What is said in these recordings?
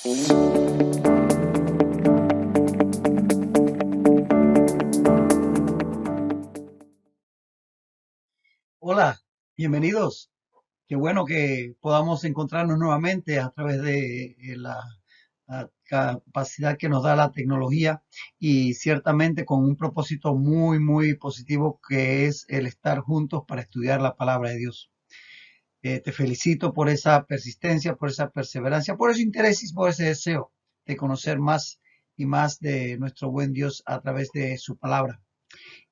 Hola, bienvenidos. Qué bueno que podamos encontrarnos nuevamente a través de la capacidad que nos da la tecnología y ciertamente con un propósito muy positivo que es el estar juntos para estudiar la palabra de Dios. Te felicito por esa persistencia, por esa perseverancia, por ese interés y por ese deseo de conocer más y más de nuestro buen Dios a través de su palabra.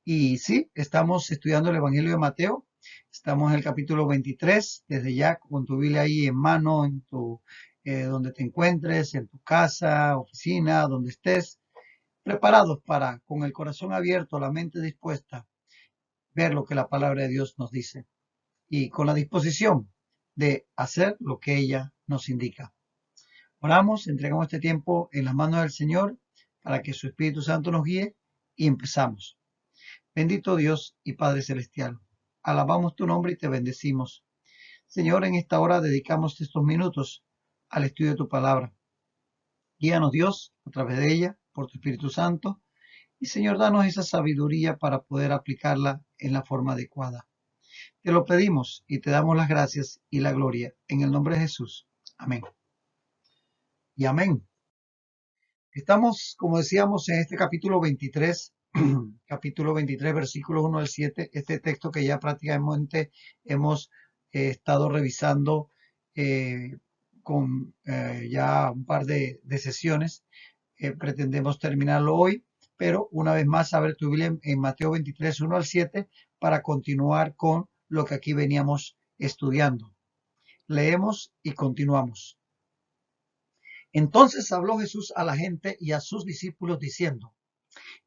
Y sí, estamos estudiando el Evangelio de Mateo. Estamos en el capítulo 23, desde ya con tu Biblia ahí en mano, donde te encuentres, en tu casa, oficina, donde estés, preparados para, con el corazón abierto, la mente dispuesta, ver lo que la palabra de Dios nos dice y con la disposición de hacer lo que ella nos indica. Oramos, entregamos este tiempo en las manos del Señor para que su Espíritu Santo nos guíe y empezamos. Bendito Dios y Padre Celestial, alabamos tu nombre y te bendecimos. Señor, en esta hora dedicamos estos minutos al estudio de tu palabra. Guíanos, Dios, a través de ella, por tu Espíritu Santo. Y Señor, danos esa sabiduría para poder aplicarla en la forma adecuada. Te lo pedimos y te damos las gracias y la gloria en el nombre de Jesús. Amén. Y amén. Estamos, como decíamos, en este capítulo 23, capítulo 23, versículos 1 al 7, este texto que ya prácticamente hemos estado revisando con ya un par de sesiones. Pretendemos terminarlo hoy, pero una vez más abre tu Biblia en Mateo 23, 1 al 7 para continuar con lo que aquí veníamos estudiando. Leemos y continuamos. Entonces habló Jesús a la gente y a sus discípulos diciendo: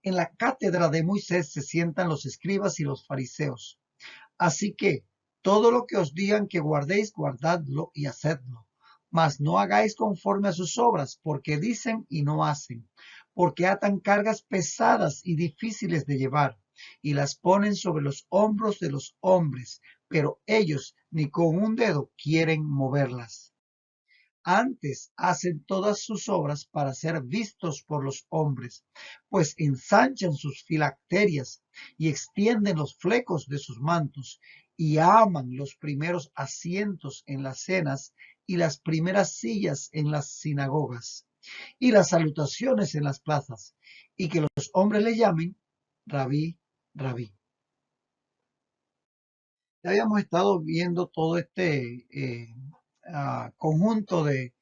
En la cátedra de Moisés se sientan los escribas y los fariseos. Así que todo lo que os digan que guardéis, guardadlo y hacedlo. Mas no hagáis conforme a sus obras, porque dicen y no hacen, porque atan cargas pesadas y difíciles de llevar, y las ponen sobre los hombros de los hombres, pero ellos ni con un dedo quieren moverlas. Antes hacen todas sus obras para ser vistos por los hombres, pues ensanchan sus filacterias y extienden los flecos de sus mantos, y aman los primeros asientos en las cenas y las primeras sillas en las sinagogas y las salutaciones en las plazas, y que los hombres le llamen Rabí, Rabí. Ya habíamos estado viendo todo este conjunto de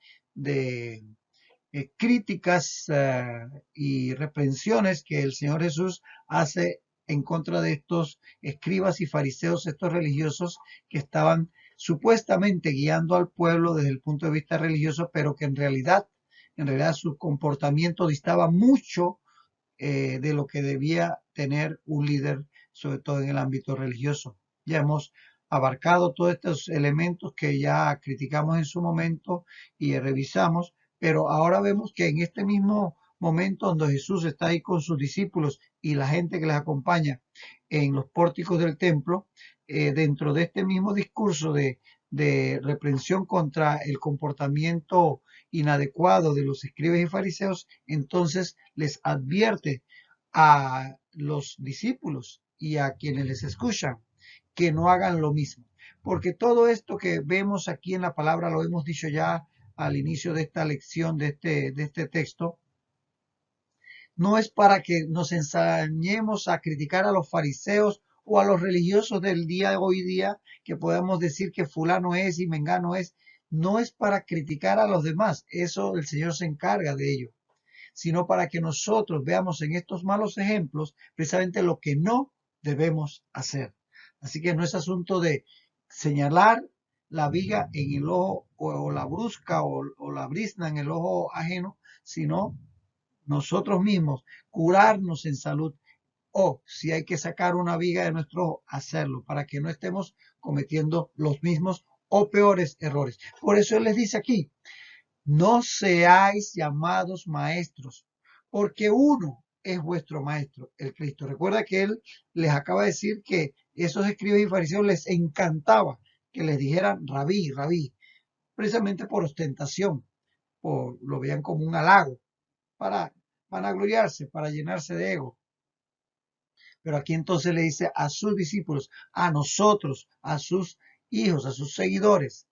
críticas y reprensiones que el Señor Jesús hace en contra de estos escribas y fariseos, estos religiosos que estaban supuestamente guiando al pueblo desde el punto de vista religioso, pero que en realidad su comportamiento distaba mucho de lo que debía tener un líder, sobre todo en el ámbito religioso. Ya hemos abarcado todos estos elementos que ya criticamos en su momento y revisamos, pero ahora vemos que en este mismo momento donde Jesús está ahí con sus discípulos y la gente que les acompaña en los pórticos del templo, dentro de este mismo discurso de reprensión contra el comportamiento inadecuado de los escribas y fariseos, entonces les advierte a los discípulos y a quienes les escuchan que no hagan lo mismo. Porque todo esto que vemos aquí en la palabra, lo hemos dicho ya al inicio de esta lección, de este texto, no es para que nos ensañemos a criticar a los fariseos o a los religiosos del día de hoy día, que podamos decir que fulano es y mengano es. No es para criticar a los demás, eso el Señor se encarga de ello, sino para que nosotros veamos en estos malos ejemplos precisamente lo que no debemos hacer. Así que no es asunto de señalar la viga en el ojo o la brusca o la brizna en el ojo ajeno, sino nosotros mismos curarnos en salud, o si hay que sacar una viga de nuestro ojo, hacerlo para que no estemos cometiendo los mismos o peores errores. Por eso Él les dice aquí: no seáis llamados maestros, porque uno es vuestro maestro, el Cristo. Recuerda que Él les acaba de decir que esos escribas y fariseos les encantaba que les dijeran rabí, rabí, precisamente por ostentación. o lo veían como un halago para vanagloriarse, para llenarse de ego. Pero aquí entonces le dice a sus discípulos, a nosotros, a sus hijos, a sus seguidores,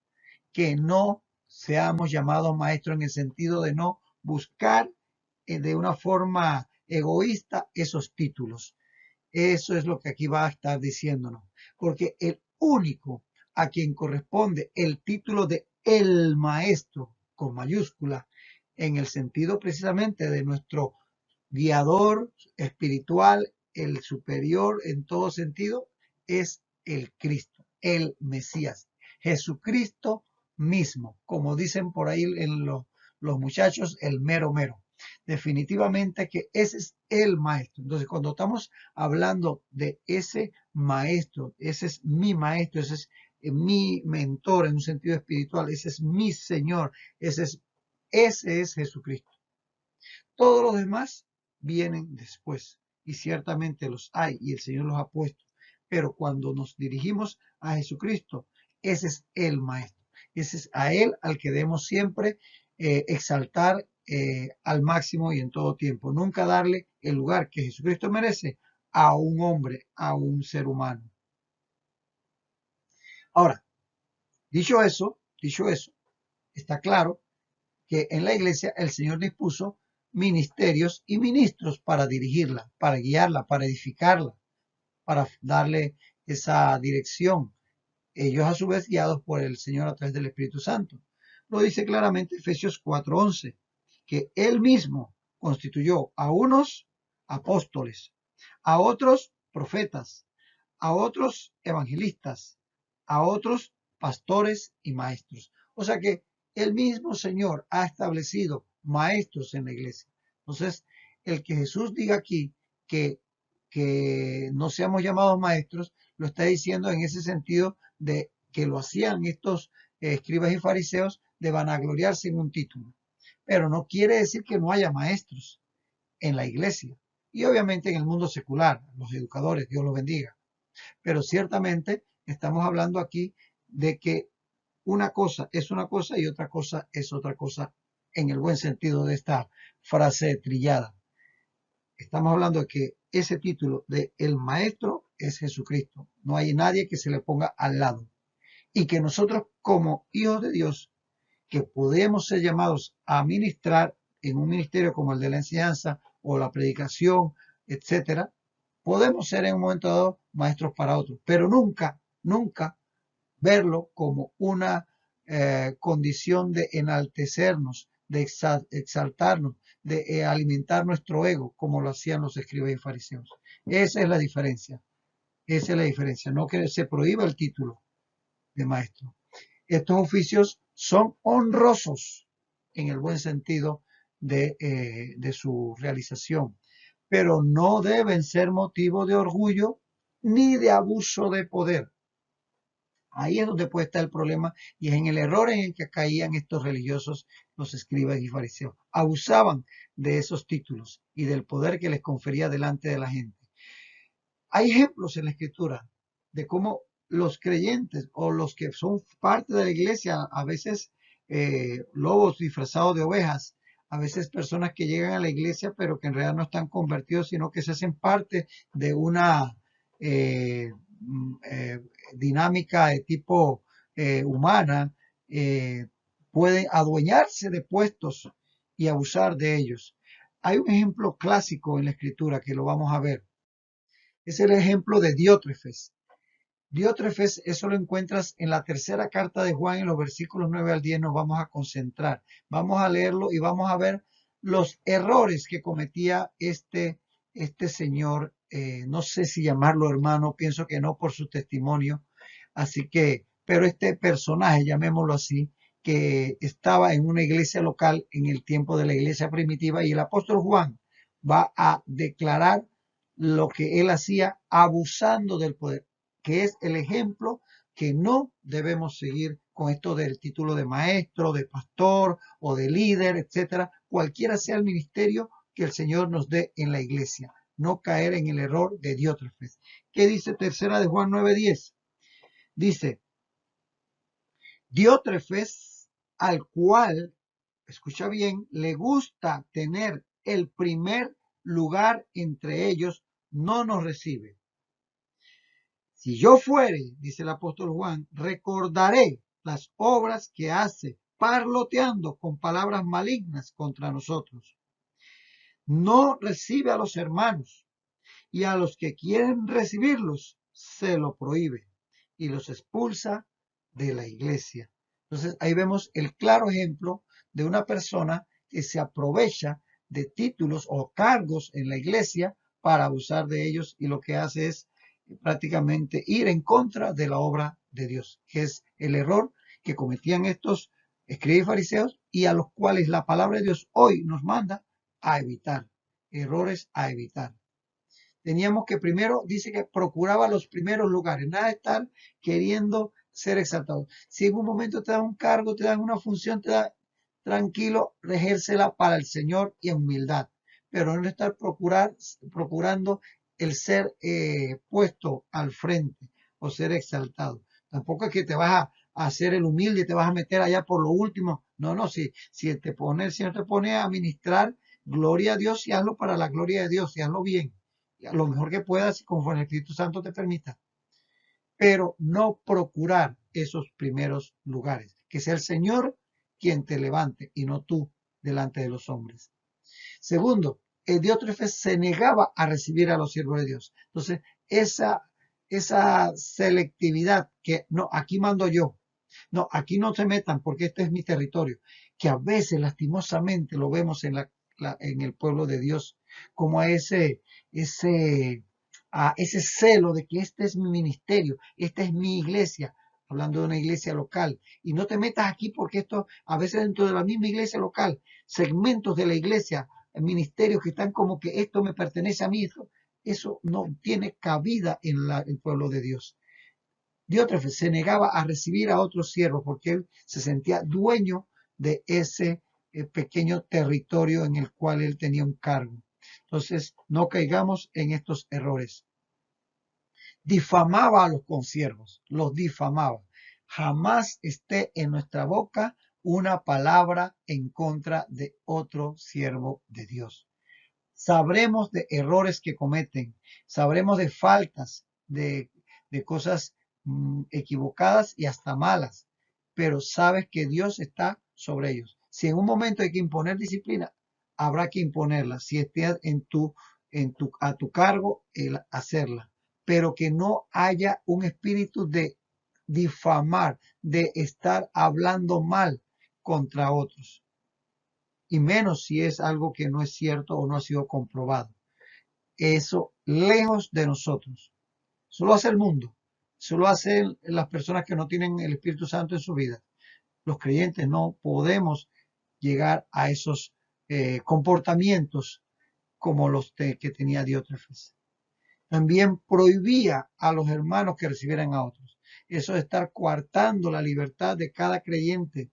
que no seamos llamados maestros en el sentido de no buscar de una forma egoísta esos títulos. Eso es lo que aquí va a estar diciéndonos, porque el único a quien corresponde el título de el maestro con mayúscula, en el sentido precisamente de nuestro guiador espiritual, el superior en todo sentido, es el Cristo, el Mesías, Jesucristo mismo, como dicen por ahí en los muchachos, el mero mero. Definitivamente que ese es el maestro. Entonces, cuando estamos hablando de ese maestro, ese es mi maestro, ese es mi mentor en un sentido espiritual, ese es mi Señor, ese es Jesucristo. Todos los demás vienen después y ciertamente los hay y el Señor los ha puesto. Pero cuando nos dirigimos a Jesucristo, ese es el maestro. Ese es a Él al que debemos siempre exaltar al máximo y en todo tiempo. Nunca darle el lugar que Jesucristo merece a un hombre, a un ser humano. Ahora, dicho eso, está claro que en la iglesia el Señor dispuso ministerios y ministros para dirigirla, para guiarla, para edificarla, para darle esa dirección. Ellos a su vez guiados por el Señor a través del Espíritu Santo. Lo dice claramente Efesios 4:11, que Él mismo constituyó a unos apóstoles, a otros profetas, a otros evangelistas, a otros pastores y maestros. O sea que el mismo Señor ha establecido maestros en la iglesia. Entonces, el que Jesús diga aquí que no seamos llamados maestros, lo está diciendo en ese sentido de que lo hacían estos escribas y fariseos de vanagloriarse en un título. Pero no quiere decir que no haya maestros en la iglesia y obviamente en el mundo secular, los educadores, Dios los bendiga. Pero ciertamente estamos hablando aquí de que una cosa es una cosa y otra cosa es otra cosa en el buen sentido de esta frase trillada. Estamos hablando de que ese título de el maestro es Jesucristo. No hay nadie que se le ponga al lado. Y que nosotros como hijos de Dios, que podemos ser llamados a ministrar en un ministerio como el de la enseñanza o la predicación, etcétera, podemos ser en un momento dado maestros para otros, pero nunca, nunca verlo como una condición de enaltecernos, de exaltarnos, de alimentar nuestro ego, como lo hacían los escribas y fariseos. Esa es la diferencia. Esa es la diferencia. No que se prohíba el título de maestro. Estos oficios son honrosos en el buen sentido de su realización, pero no deben ser motivo de orgullo ni de abuso de poder. Ahí es donde puede estar el problema y es en el error en el que caían estos religiosos, los escribas y fariseos. Abusaban de esos títulos y del poder que les confería delante de la gente. Hay ejemplos en la escritura de cómo los creyentes o los que son parte de la iglesia, a veces lobos disfrazados de ovejas, a veces personas que llegan a la iglesia pero que en realidad no están convertidos, sino que se hacen parte de una eh, eh, dinámica de tipo humana, pueden adueñarse de puestos y abusar de ellos. Hay un ejemplo clásico en la escritura que lo vamos a ver. Es el ejemplo de Diótrefes. Diótrefes, eso lo encuentras en la tercera carta de Juan, en los versículos 9 al 10 nos vamos a concentrar. Vamos a leerlo y vamos a ver los errores que cometía este señor, no sé si llamarlo hermano, pienso que no por su testimonio, así que, pero este personaje, llamémoslo así, que estaba en una iglesia local en el tiempo de la iglesia primitiva y el apóstol Juan va a declarar lo que él hacía abusando del poder, que es el ejemplo que no debemos seguir con esto del título de maestro, de pastor o de líder, etcétera, cualquiera sea el ministerio que el Señor nos dé en la iglesia, no caer en el error de Diótrefes. ¿Qué dice tercera de Juan 9:10? Dice, Diótrefes, al cual escucha bien, le gusta tener el primer lugar entre ellos, no nos recibe. Si yo fuere, dice el apóstol Juan, recordaré las obras que hace, parloteando con palabras malignas contra nosotros. No recibe a los hermanos, y a los que quieren recibirlos se lo prohíbe y los expulsa de la iglesia. Entonces ahí vemos el claro ejemplo de una persona que se aprovecha de títulos o cargos en la iglesia para abusar de ellos, y lo que hace es prácticamente ir en contra de la obra de Dios, que es el error que cometían estos escribas y fariseos, y a los cuales la palabra de Dios hoy nos manda a evitar, errores a evitar. Teníamos que primero, dice que procuraba los primeros lugares, nada de estar queriendo ser exaltado. Si en un momento te dan un cargo, te dan una función, te da tranquilo, ejércela para el Señor y en humildad, pero no estar procurando el ser puesto al frente o ser exaltado. Tampoco es que te vas a hacer el humilde y te vas a meter allá por lo último. No, no, si el Señor te pone a ministrar, gloria a Dios, y hazlo para la gloria de Dios y hazlo bien, lo mejor que puedas, conforme el Espíritu Santo te permita, pero no procurar esos primeros lugares, que sea el Señor quien te levante y no tú delante de los hombres. Segundo, Diótrefes se negaba a recibir a los siervos de Dios. Entonces, esa selectividad, que no, aquí mando yo, no, aquí no se metan porque este es mi territorio, que a veces lastimosamente lo vemos en el pueblo de Dios, como a ese celo de que este es mi ministerio, esta es mi iglesia, hablando de una iglesia local, y no te metas aquí porque esto, a veces dentro de la misma iglesia local, segmentos de la iglesia, ministerios que están como que esto me pertenece a mí, eso no tiene cabida en el pueblo de Dios. Diótrefes se negaba a recibir a otros siervos porque él se sentía dueño de ese pequeño territorio en el cual él tenía un cargo. Entonces, no caigamos en estos errores. Difamaba a los consiervos, los difamaba. Jamás esté en nuestra boca una palabra en contra de otro siervo de Dios. Sabremos de errores que cometen, sabremos de faltas, de cosas equivocadas y hasta malas, pero sabes que Dios está sobre ellos. Si en un momento hay que imponer disciplina, habrá que imponerla, si esté a tu cargo el hacerla, pero que no haya un espíritu de difamar, de estar hablando mal contra otros, y menos si es algo que no es cierto o no ha sido comprobado. Eso lejos de nosotros. Eso lo hace el mundo. Eso lo hacen las personas que no tienen el Espíritu Santo en su vida. Los creyentes no podemos llegar a esos comportamientos como los que tenía Diótrefes. También prohibía a los hermanos que recibieran a otros. Eso de estar coartando la libertad de cada creyente.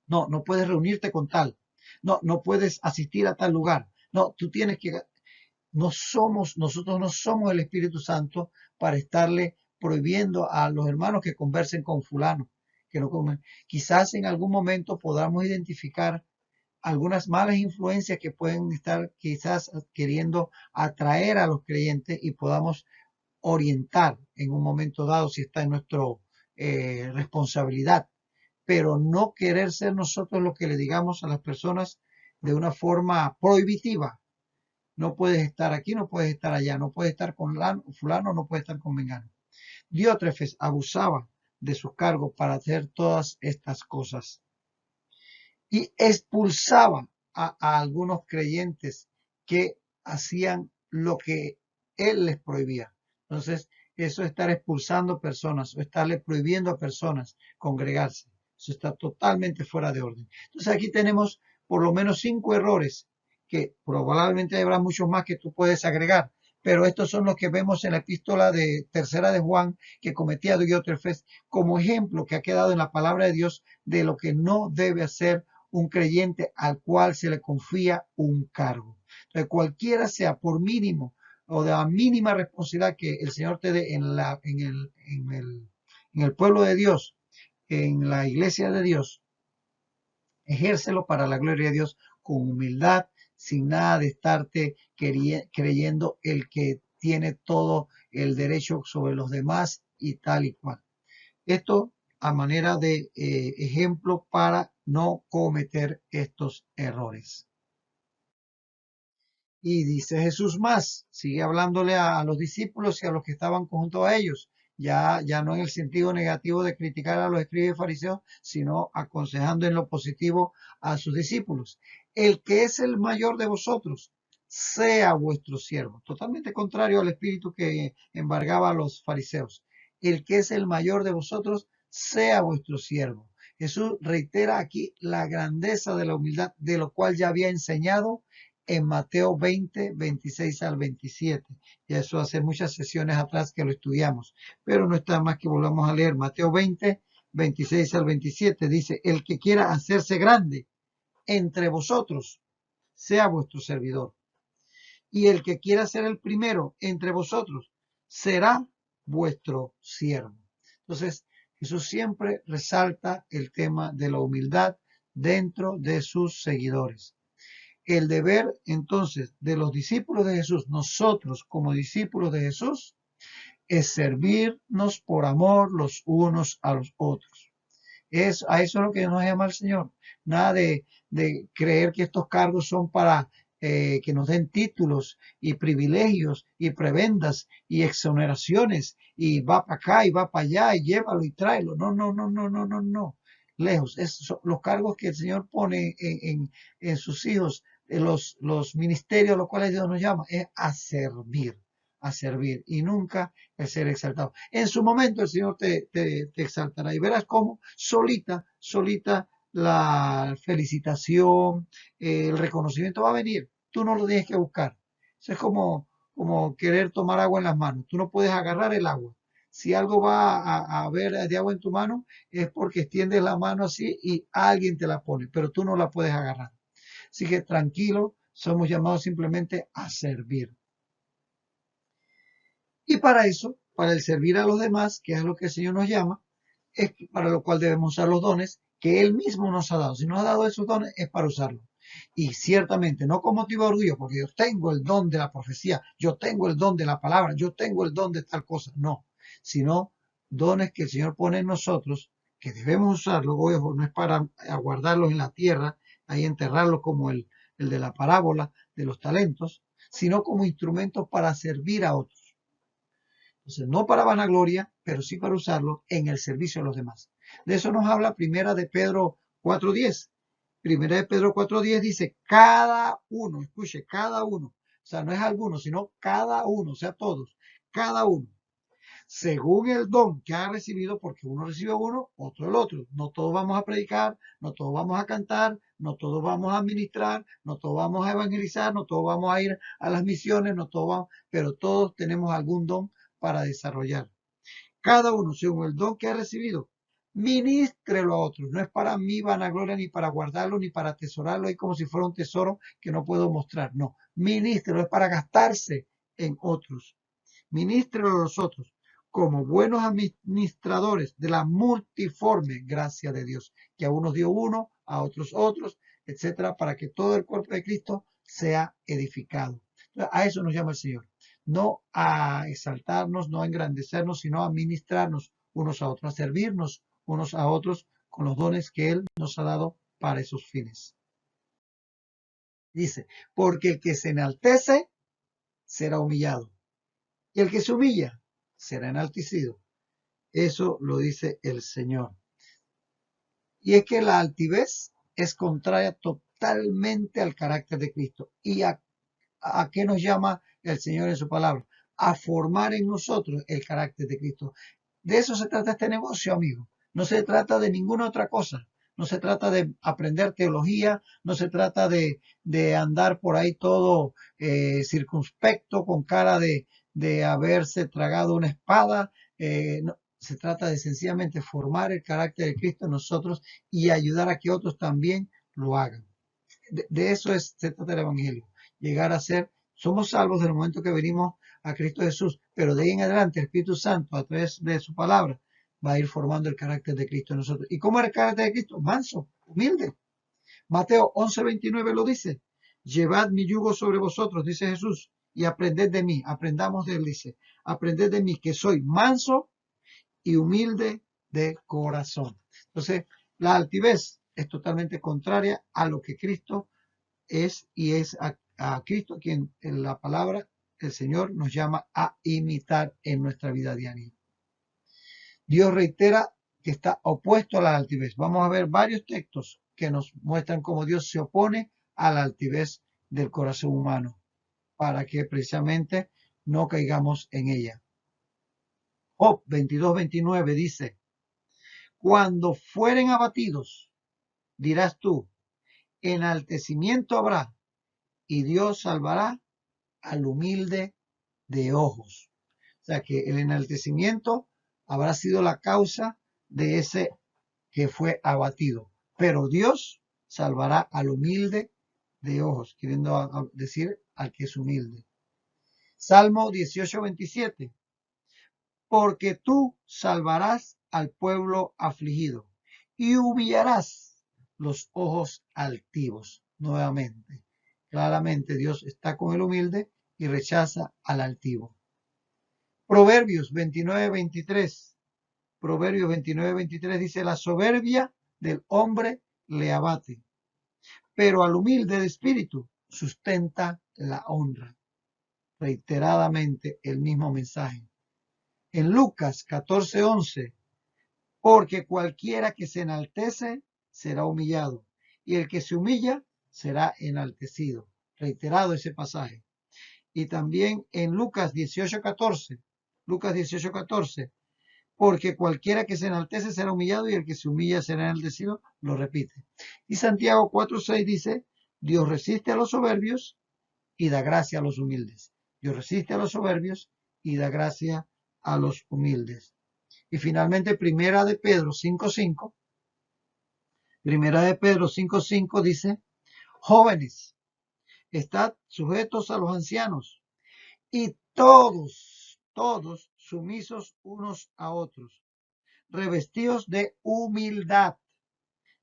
No, no puedes reunirte con tal. No, no puedes asistir a tal lugar. No, tú tienes que... nosotros no somos el Espíritu Santo para estarle prohibiendo a los hermanos que conversen con fulano, que no comen. Quizás en algún momento podamos identificar algunas malas influencias que pueden estar quizás queriendo atraer a los creyentes, y podamos orientar en un momento dado si está en nuestra responsabilidad, pero no querer ser nosotros los que le digamos a las personas de una forma prohibitiva: no puedes estar aquí, no puedes estar allá, no puedes estar con fulano, no puedes estar con mengano. Diótrefes abusaba de sus cargos para hacer todas estas cosas y expulsaba a algunos creyentes que hacían lo que él les prohibía. Entonces, eso es estar expulsando personas o estarle prohibiendo a personas congregarse. Eso está totalmente fuera de orden. Entonces, aquí tenemos por lo menos 5 errores, que probablemente habrá muchos más que tú puedes agregar, pero estos son los que vemos en la epístola de tercera de Juan que cometía Diótrefes, como ejemplo que ha quedado en la palabra de Dios de lo que no debe hacer un creyente al cual se le confía un cargo. Entonces, cualquiera sea, por mínimo o de la mínima responsabilidad que el Señor te dé en el pueblo de Dios, en la iglesia de Dios, Ejércelo para la gloria de Dios con humildad, sin nada de estarte creyendo el que tiene todo el derecho sobre los demás y tal y cual. Esto a manera de ejemplo para no cometer estos errores. Y dice Jesús más, sigue hablándole a los discípulos y a los que estaban junto a ellos, ya no en el sentido negativo de criticar a los escribas y fariseos, sino aconsejando en lo positivo a sus discípulos. El que es el mayor de vosotros, sea vuestro siervo. Totalmente contrario al espíritu que embargaba a los fariseos. El que es el mayor de vosotros, sea vuestro siervo. Jesús reitera aquí la grandeza de la humildad, de lo cual ya había enseñado en Mateo 20, 26 al 27. Y eso hace muchas sesiones atrás que lo estudiamos, pero no está más que volvamos a leer. Mateo 20, 26 al 27 dice, el que quiera hacerse grande entre vosotros, sea vuestro servidor. Y el que quiera ser el primero entre vosotros, será vuestro siervo. Entonces, Jesús siempre resalta el tema de la humildad dentro de sus seguidores. El deber entonces de los discípulos de Jesús, nosotros como discípulos de Jesús, es servirnos por amor los unos a los otros. A eso es lo que nos llama el Señor. Nada de creer que estos cargos son para que nos den títulos y privilegios y prebendas y exoneraciones y va para acá y va para allá y llévalo y tráelo. No, no, no, no, no, no, no. Lejos. Los cargos que el Señor pone en sus hijos, los ministerios a los cuales Dios nos llama, es a servir y nunca el ser exaltado. En su momento el Señor te exaltará y verás cómo solita la felicitación, el reconocimiento va a venir. Tú no lo tienes que buscar. Eso es como querer tomar agua en las manos. Tú no puedes agarrar el agua. Si algo va a haber de agua en tu mano, es porque extiendes la mano así y alguien te la pone, pero tú no la puedes agarrar. Así que tranquilo, somos llamados simplemente a servir. Y para eso, para el servir a los demás, que es lo que el Señor nos llama, es para lo cual debemos usar los dones que Él mismo nos ha dado. Si nos ha dado esos dones es para usarlos. Y ciertamente, no con motivo de orgullo, porque yo tengo el don de la profecía, yo tengo el don de la palabra, yo tengo el don de tal cosa. No, sino dones que el Señor pone en nosotros, que debemos usarlos. Ojo, no es para guardarlos en la tierra, ahí enterrarlos como el de la parábola de los talentos, sino como instrumentos para servir a otros. Entonces, no para vanagloria, pero sí para usarlo en el servicio a los demás. De eso nos habla Primera de Pedro 4:10. Primera de Pedro 4:10 dice, cada uno, escuche, cada uno, o sea, no es alguno, sino cada uno, o sea, todos, cada uno, según el don que ha recibido, porque uno recibe uno, otro el otro. No todos vamos a predicar, no todos vamos a cantar, no todos vamos a administrar, no todos vamos a evangelizar, no todos vamos a ir a las misiones, no todos vamos, pero todos tenemos algún don para desarrollar. Cada uno, según el don que ha recibido, ministrelo a otros. No es para mí vanagloria, ni para guardarlo, ni para atesorarlo ahí como si fuera un tesoro que no puedo mostrar. No, ministrelo, es para gastarse en otros. Ministrelo a los otros como buenos administradores de la multiforme gracia de Dios, que a unos dio uno, a otros otros, etcétera, para que todo el cuerpo de Cristo sea edificado. A eso nos llama el Señor. No a exaltarnos, no a engrandecernos, sino a ministrarnos unos a otros, a servirnos unos a otros con los dones que Él nos ha dado para esos fines. Dice, porque el que se enaltece será humillado, y el que se humilla será enaltecido. Eso lo dice el Señor. Y es que la altivez es contraria totalmente al carácter de Cristo. ¿Y a qué nos llama el Señor en su palabra? A formar en nosotros el carácter de Cristo. De eso se trata este negocio, amigo. No se trata de ninguna otra cosa. No se trata de aprender teología, no se trata de andar por ahí todo circunspecto, con cara de haberse tragado una espada. No, se trata de sencillamente formar el carácter de Cristo en nosotros y ayudar a que otros también lo hagan. De eso se trata el Evangelio. Llegar a ser, somos salvos del momento que venimos a Cristo Jesús, pero de ahí en adelante el Espíritu Santo, a través de su palabra, va a ir formando el carácter de Cristo en nosotros. ¿Y cómo es el carácter de Cristo? Manso, humilde. Mateo 11:29 lo dice. Llevad mi yugo sobre vosotros, dice Jesús, y aprended de mí. Aprendamos de él, dice. Aprended de mí, que soy manso y humilde de corazón. Entonces, la altivez es totalmente contraria a lo que Cristo es, y es a Cristo quien en la palabra el Señor nos llama a imitar en nuestra vida diaria. Dios reitera que está opuesto a la altivez. Vamos a ver varios textos que nos muestran cómo Dios se opone a la altivez del corazón humano, para que precisamente no caigamos en ella. Job 22:29 dice: cuando fueren abatidos, dirás tú, enaltecimiento habrá, y Dios salvará al humilde de ojos. O sea que el enaltecimiento habrá sido la causa de ese que fue abatido, pero Dios salvará al humilde de ojos, queriendo decir al que es humilde. Salmo 18:27. Porque tú salvarás al pueblo afligido y humillarás los ojos altivos. Nuevamente, claramente Dios está con el humilde y rechaza al altivo. Proverbios 29:23. Proverbios 29:23 dice: la soberbia del hombre le abate, pero al humilde de espíritu sustenta la honra. Reiteradamente el mismo mensaje. En Lucas 14:11, porque cualquiera que se enaltece será humillado, y el que se humilla será enaltecido. Reiterado ese pasaje. Y también en Lucas 18:14, porque cualquiera que se enaltece será humillado, y el que se humilla será enaltecido, lo repite. Y Santiago 4:6 dice: Dios resiste a los soberbios y da gracia a los humildes. Dios resiste a los soberbios y da gracia a los humildes. Y finalmente, Primera de Pedro 5:5. Primera de Pedro 5:5 dice: jóvenes, estad sujetos a los ancianos, y todos sumisos unos a otros, revestidos de humildad.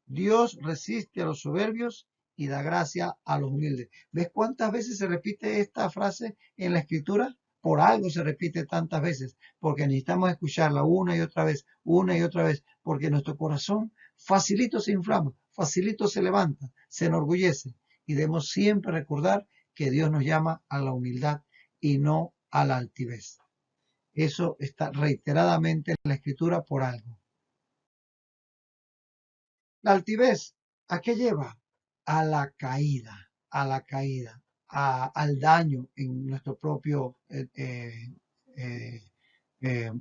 Dios resiste a los soberbios y da gracia a los humildes. ¿Ves cuántas veces se repite esta frase en la Escritura? Por algo se repite tantas veces, porque necesitamos escucharla una y otra vez, porque nuestro corazón facilito se inflama, facilito se levanta, se enorgullece, y debemos siempre recordar que Dios nos llama a la humildad y no a la altivez. Eso está reiteradamente en la Escritura por algo. La altivez, ¿a qué lleva? A la caída, al daño en nuestro propio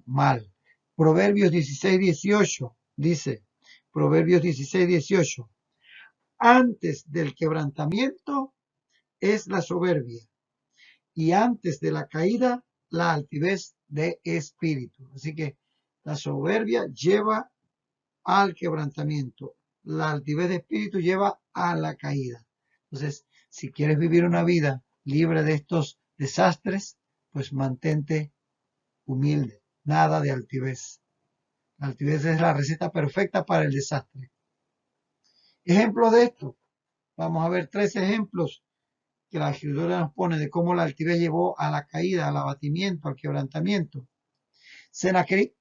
mal. Proverbios 16:18 dice, Proverbios 16:18, antes del quebrantamiento es la soberbia, y antes de la caída la altivez de espíritu. Así que la soberbia lleva al quebrantamiento, la altivez de espíritu lleva a la caída. Entonces, si quieres vivir una vida libre de estos desastres, pues mantente humilde, nada de altivez. La altivez es la receta perfecta para el desastre. Ejemplos de esto. Vamos a ver 3 ejemplos que la Escritura nos pone de cómo la altivez llevó a la caída, al abatimiento, al quebrantamiento. Senaquerib,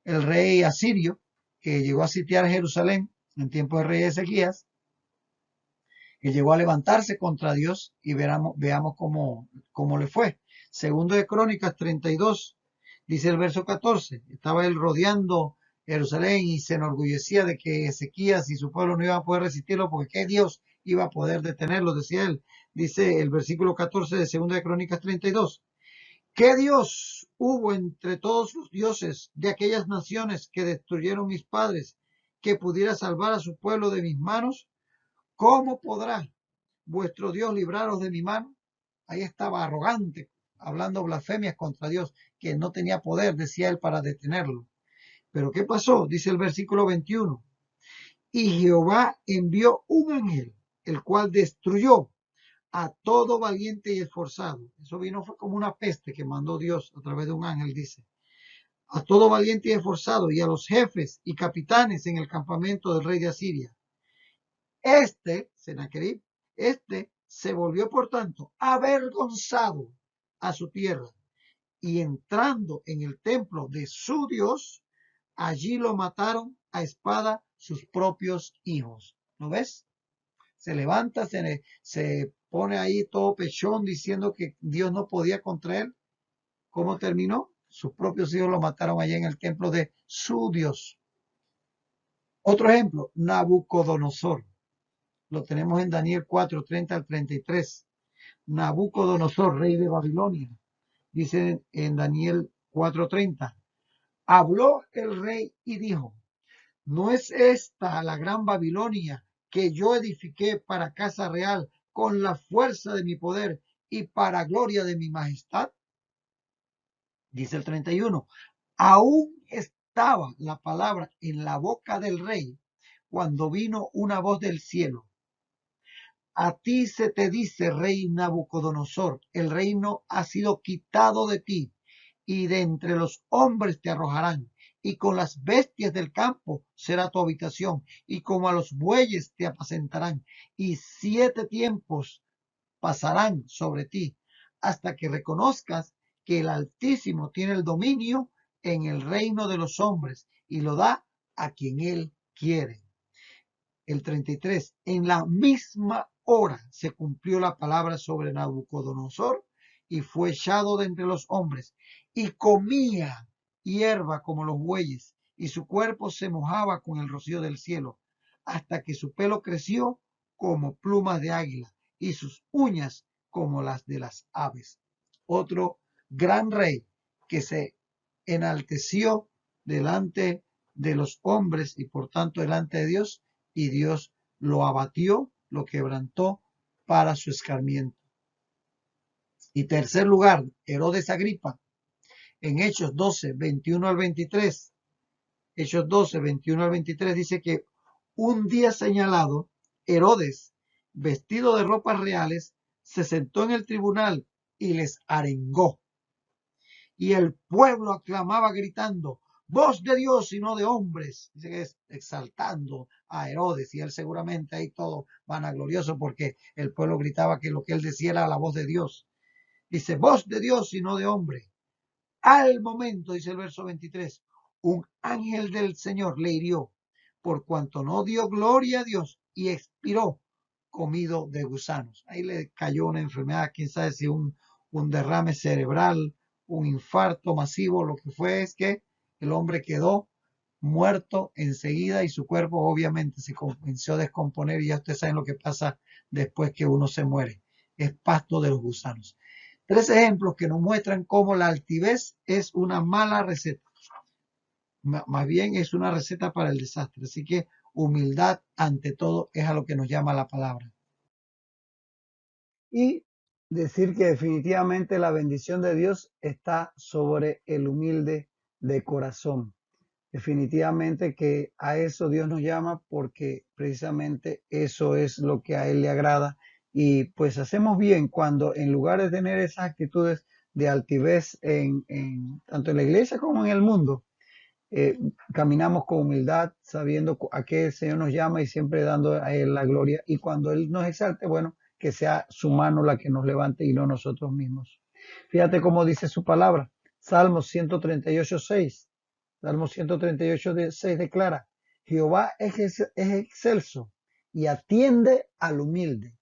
el rey asirio, que llegó a sitiar Jerusalén en tiempo de rey Ezequías, que llegó a levantarse contra Dios, y veamos cómo le fue. Segundo de Crónicas 32, dice el verso 14, estaba él rodeando Jerusalén y se enorgullecía de que Ezequías y su pueblo no iban a poder resistirlo, porque ¿qué Dios iba a poder detenerlo?, decía él. Dice el versículo 14 de Segunda de Crónicas 32, ¿qué Dios hubo entre todos los dioses de aquellas naciones que destruyeron mis padres, que pudiera salvar a su pueblo de mis manos? ¿Cómo podrá vuestro Dios libraros de mi mano? Ahí estaba arrogante, hablando blasfemias contra Dios, que no tenía poder, decía él, para detenerlo. Pero ¿qué pasó? Dice el versículo 21. Y Jehová envió un ángel, el cual destruyó a todo valiente y esforzado. Eso fue como una peste que mandó Dios a través de un ángel, dice. A todo valiente y esforzado, y a los jefes y capitanes en el campamento del rey de Asiria. Sennacherib, se volvió por tanto avergonzado a su tierra y entrando en el templo de su Dios, allí lo mataron a espada sus propios hijos. ¿No ves? Se levanta, se pone ahí todo pechón diciendo que Dios no podía contra él. ¿Cómo terminó? Sus propios hijos lo mataron allá en el templo de su Dios. Otro ejemplo, Nabucodonosor. Lo tenemos en Daniel 4, 30 al 33. Nabucodonosor, rey de Babilonia. Dice en Daniel 4:30. Habló el rey y dijo, ¿no es esta la gran Babilonia que yo edifiqué para casa real con la fuerza de mi poder y para gloria de mi majestad? Dice el 31. Aún estaba la palabra en la boca del rey cuando vino una voz del cielo. A ti se te dice, rey Nabucodonosor, el reino ha sido quitado de ti y de entre los hombres te arrojarán, y con las bestias del campo será tu habitación, y como a los bueyes te apacentarán, y 7 tiempos pasarán sobre ti, hasta que reconozcas que el Altísimo tiene el dominio en el reino de los hombres, y lo da a quien él quiere. El 33. En la misma hora se cumplió la palabra sobre Nabucodonosor y fue echado de entre los hombres y comía hierba como los bueyes y su cuerpo se mojaba con el rocío del cielo hasta que su pelo creció como plumas de águila y sus uñas como las de las aves. Otro gran rey que se enalteció delante de los hombres y por tanto delante de Dios, y Dios lo abatió, lo quebrantó para su escarmiento. Y tercer lugar, Herodes Agripa, en Hechos 12, 21 al 23. Hechos 12, 21 al 23 dice que un día señalado, Herodes, vestido de ropas reales, se sentó en el tribunal y les arengó. Y el pueblo aclamaba gritando, voz de Dios y no de hombres. Dice que es exaltando a Herodes y él seguramente ahí todo vanaglorioso porque el pueblo gritaba que lo que él decía era la voz de Dios. Dice, voz de Dios y no de hombre. Al momento, dice el verso 23, un ángel del Señor le hirió por cuanto no dio gloria a Dios y expiró comido de gusanos. Ahí le cayó una enfermedad, quién sabe si un derrame cerebral, un infarto masivo, lo que fue es que el hombre quedó muerto enseguida y su cuerpo obviamente se comenzó a descomponer y ya ustedes saben lo que pasa después que uno se muere. Es pasto de los gusanos. 3 ejemplos que nos muestran cómo la altivez es una mala receta. Más bien es una receta para el desastre. Así que humildad ante todo es a lo que nos llama la palabra. Y decir que definitivamente la bendición de Dios está sobre el humilde de corazón. Definitivamente que a eso Dios nos llama porque precisamente eso es lo que a Él le agrada. Y pues hacemos bien cuando en lugar de tener esas actitudes de altivez tanto en la iglesia como en el mundo, caminamos con humildad, sabiendo a qué el Señor nos llama y siempre dando a Él la gloria. Y cuando Él nos exalte, bueno, que sea su mano la que nos levante y no nosotros mismos. Fíjate cómo dice su palabra. Salmos 138:6. Salmo 138:6 declara, Jehová es excelso y atiende al humilde,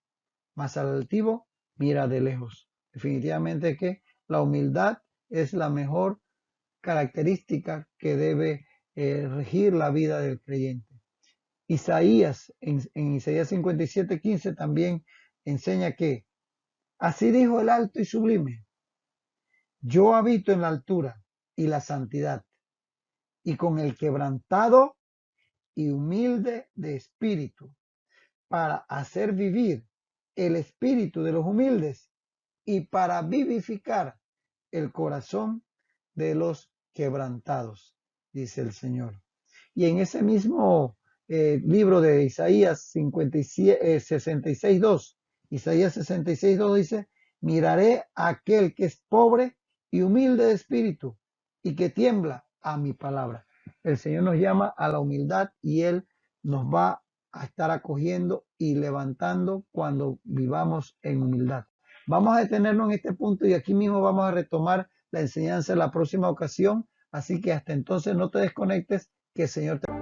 mas al altivo mira de lejos. Definitivamente que la humildad es la mejor característica que debe regir la vida del creyente. Isaías, en Isaías 57:15 también enseña que así dijo el alto y sublime, yo habito en la altura y la santidad, y con el quebrantado y humilde de espíritu, para hacer vivir el espíritu de los humildes y para vivificar el corazón de los quebrantados, dice el Señor. Y en ese mismo libro de Isaías 66:2, Isaías 66:2 dice, miraré a aquel que es pobre y humilde de espíritu y que tiembla a mi palabra. El Señor nos llama a la humildad y Él nos va a estar acogiendo y levantando cuando vivamos en humildad. Vamos a detenernos en este punto y aquí mismo vamos a retomar la enseñanza en la próxima ocasión. Así que hasta entonces no te desconectes, que el Señor te